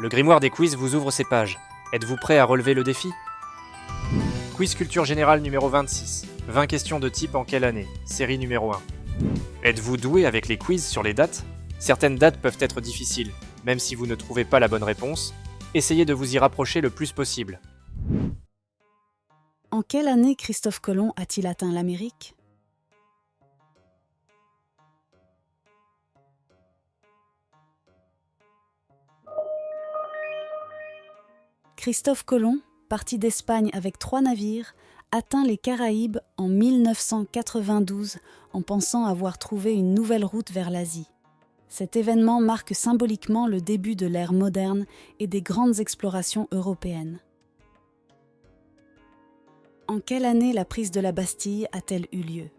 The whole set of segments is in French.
Le grimoire des quiz vous ouvre ses pages. Êtes-vous prêt à relever le défi? Quiz culture générale numéro 26. 20 questions de type en quelle année? Série numéro 1. Êtes-vous doué avec les quiz sur les dates? Certaines dates peuvent être difficiles, même si vous ne trouvez pas la bonne réponse. Essayez de vous y rapprocher le plus possible. En quelle année Christophe Colomb a-t-il atteint l'Amérique? Christophe Colomb, parti d'Espagne avec 3 navires, atteint les Caraïbes en 1992 en pensant avoir trouvé une nouvelle route vers l'Asie. Cet événement marque symboliquement le début de l'ère moderne et des grandes explorations européennes. En quelle année la prise de la Bastille a-t-elle eu lieu?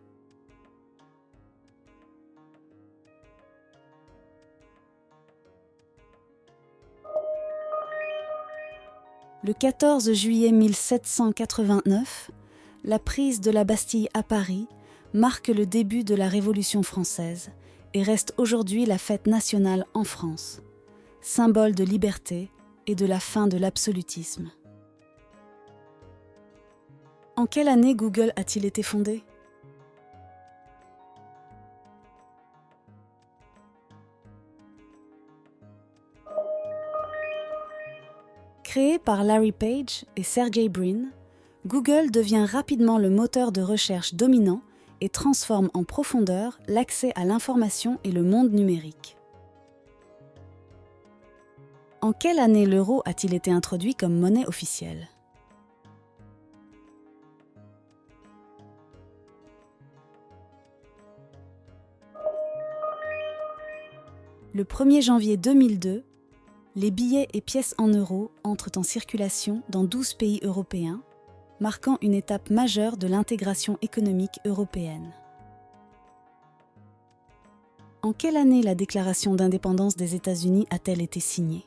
Le 14 juillet 1789, la prise de la Bastille à Paris marque le début de la Révolution française et reste aujourd'hui la fête nationale en France, symbole de liberté et de la fin de l'absolutisme. En quelle année Google a-t-il été fondé? Créé par Larry Page et Sergey Brin, Google devient rapidement le moteur de recherche dominant et transforme en profondeur l'accès à l'information et le monde numérique. En quelle année l'euro a-t-il été introduit comme monnaie officielle? Le 1er janvier 2002, les billets et pièces en euros entrent en circulation dans 12 pays européens, marquant une étape majeure de l'intégration économique européenne. En quelle année la déclaration d'indépendance des États-Unis a-t-elle été signée?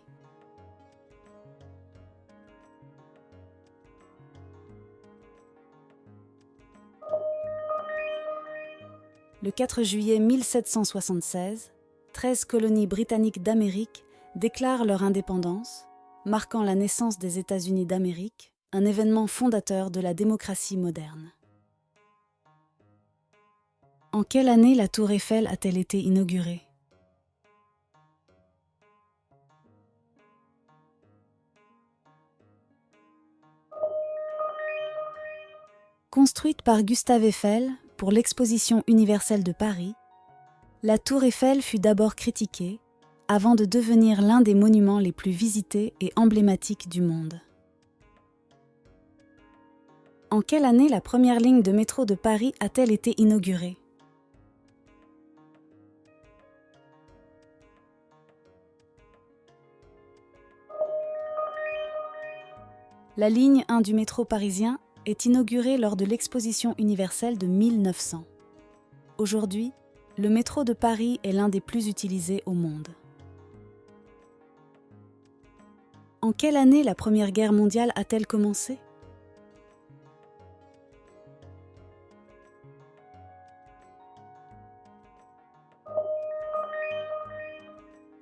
Le 4 juillet 1776, 13 colonies britanniques d'Amérique déclarent leur indépendance, marquant la naissance des États-Unis d'Amérique, un événement fondateur de la démocratie moderne. En quelle année la Tour Eiffel a-t-elle été inaugurée? Construite par Gustave Eiffel pour l'Exposition universelle de Paris, la Tour Eiffel fut d'abord critiquée, avant de devenir l'un des monuments les plus visités et emblématiques du monde. En quelle année la première ligne de métro de Paris a-t-elle été inaugurée? La ligne 1 du métro parisien est inaugurée lors de l'Exposition universelle de 1900. Aujourd'hui, le métro de Paris est l'un des plus utilisés au monde. En quelle année la Première Guerre mondiale a-t-elle commencé?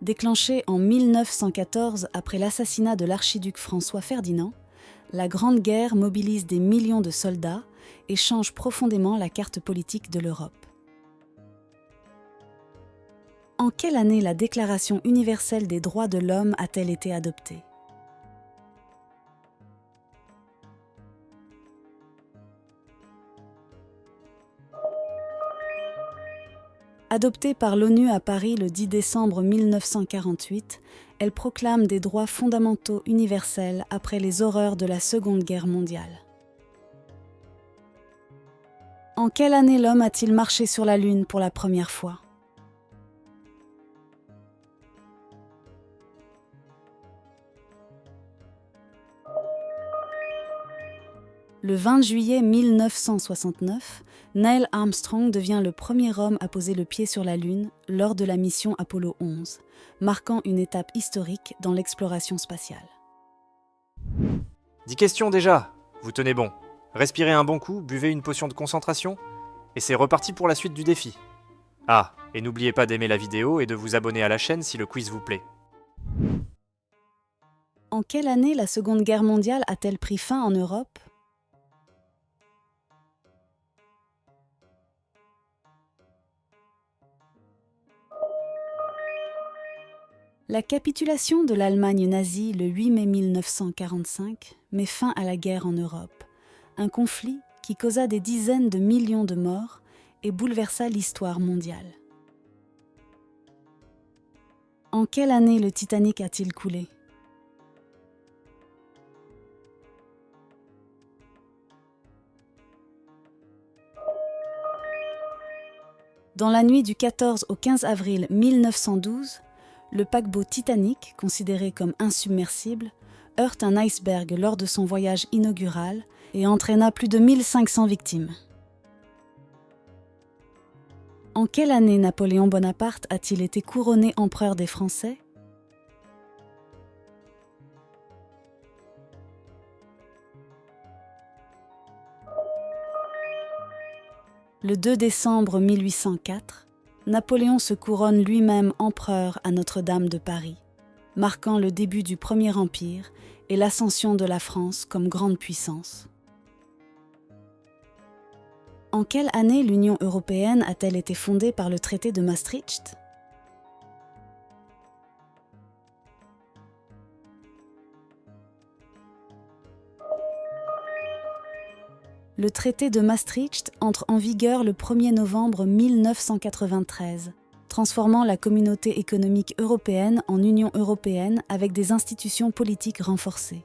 Déclenchée en 1914 après l'assassinat de l'archiduc François Ferdinand, la Grande Guerre mobilise des millions de soldats et change profondément la carte politique de l'Europe. En quelle année la Déclaration universelle des droits de l'homme a-t-elle été adoptée? Adoptée par l'ONU à Paris le 10 décembre 1948, elle proclame des droits fondamentaux universels après les horreurs de la Seconde Guerre mondiale. En quelle année l'homme a-t-il marché sur la Lune pour la première fois? Le 20 juillet 1969, Neil Armstrong devient le premier homme à poser le pied sur la Lune lors de la mission Apollo 11, marquant une étape historique dans l'exploration spatiale. 10 questions déjà. Vous tenez bon. Respirez un bon coup, buvez une potion de concentration, et c'est reparti pour la suite du défi. Ah, et n'oubliez pas d'aimer la vidéo et de vous abonner à la chaîne si le quiz vous plaît. En quelle année la Seconde Guerre mondiale a-t-elle pris fin en Europe ? La capitulation de l'Allemagne nazie le 8 mai 1945 met fin à la guerre en Europe, un conflit qui causa des dizaines de millions de morts et bouleversa l'histoire mondiale. En quelle année le Titanic a-t-il coulé ? Dans la nuit du 14 au 15 avril 1912, le paquebot Titanic, considéré comme insubmersible, heurte un iceberg lors de son voyage inaugural et entraîna plus de 1500 victimes. En quelle année Napoléon Bonaparte a-t-il été couronné empereur des Français ? Le 2 décembre 1804, Napoléon se couronne lui-même empereur à Notre-Dame de Paris, marquant le début du Premier Empire et l'ascension de la France comme grande puissance. En quelle année l'Union européenne a-t-elle été fondée par le traité de Maastricht ? Le traité de Maastricht entre en vigueur le 1er novembre 1993, transformant la communauté économique européenne en Union européenne avec des institutions politiques renforcées.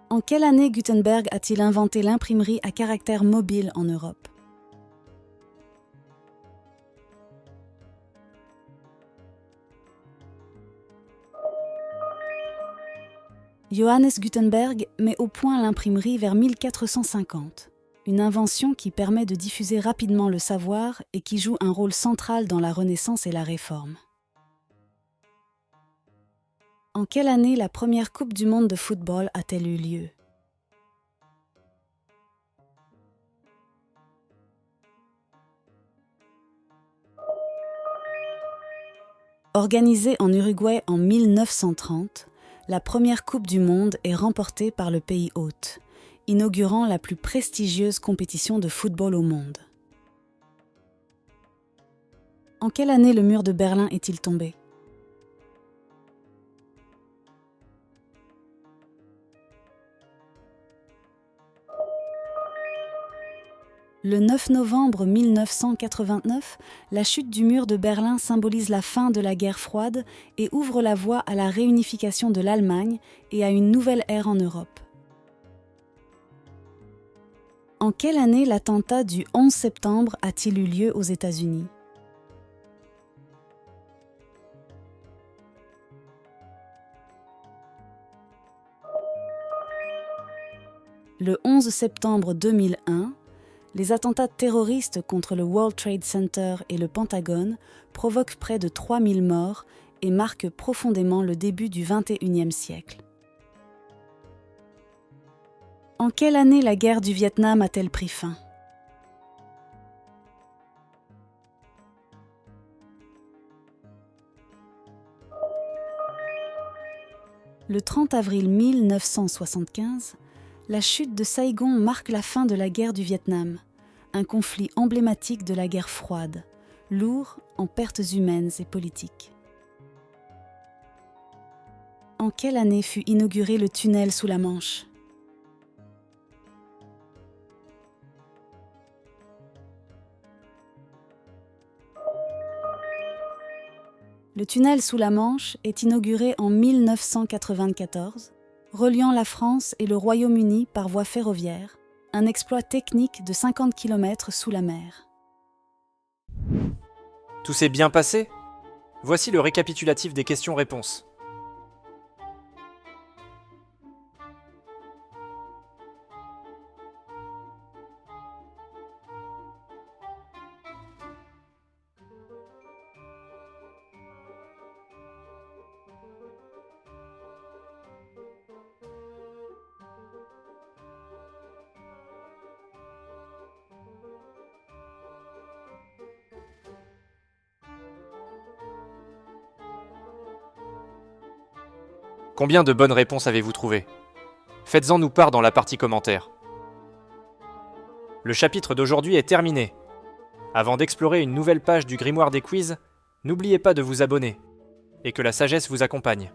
En quelle année Gutenberg a-t-il inventé l'imprimerie à caractère mobile en Europe ? Johannes Gutenberg met au point l'imprimerie vers 1450, une invention qui permet de diffuser rapidement le savoir et qui joue un rôle central dans la Renaissance et la Réforme. En quelle année la première Coupe du monde de football a-t-elle eu lieu ? Organisée en Uruguay en 1930, la première Coupe du monde est remportée par le pays hôte, inaugurant la plus prestigieuse compétition de football au monde. En quelle année le mur de Berlin est-il tombé ? Le 9 novembre 1989, la chute du mur de Berlin symbolise la fin de la guerre froide et ouvre la voie à la réunification de l'Allemagne et à une nouvelle ère en Europe. En quelle année l'attentat du 11 septembre a-t-il eu lieu aux États-Unis ? Le 11 septembre 2001, les attentats terroristes contre le World Trade Center et le Pentagone provoquent près de 3000 morts et marquent profondément le début du XXIe siècle. En quelle année la guerre du Vietnam a-t-elle pris fin ? Le 30 avril 1975, la chute de Saïgon marque la fin de la guerre du Vietnam, un conflit emblématique de la guerre froide, lourd en pertes humaines et politiques. En quelle année fut inauguré le tunnel sous la Manche ? Le tunnel sous la Manche est inauguré en 1994, reliant la France et le Royaume-Uni par voie ferroviaire, un exploit technique de 50 km sous la mer. Tout s'est bien passé ? Voici le récapitulatif des questions-réponses. Combien de bonnes réponses avez-vous trouvées? Faites-en nous part dans la partie commentaires. Le chapitre d'aujourd'hui est terminé. Avant d'explorer une nouvelle page du grimoire des quiz, n'oubliez pas de vous abonner et que la sagesse vous accompagne.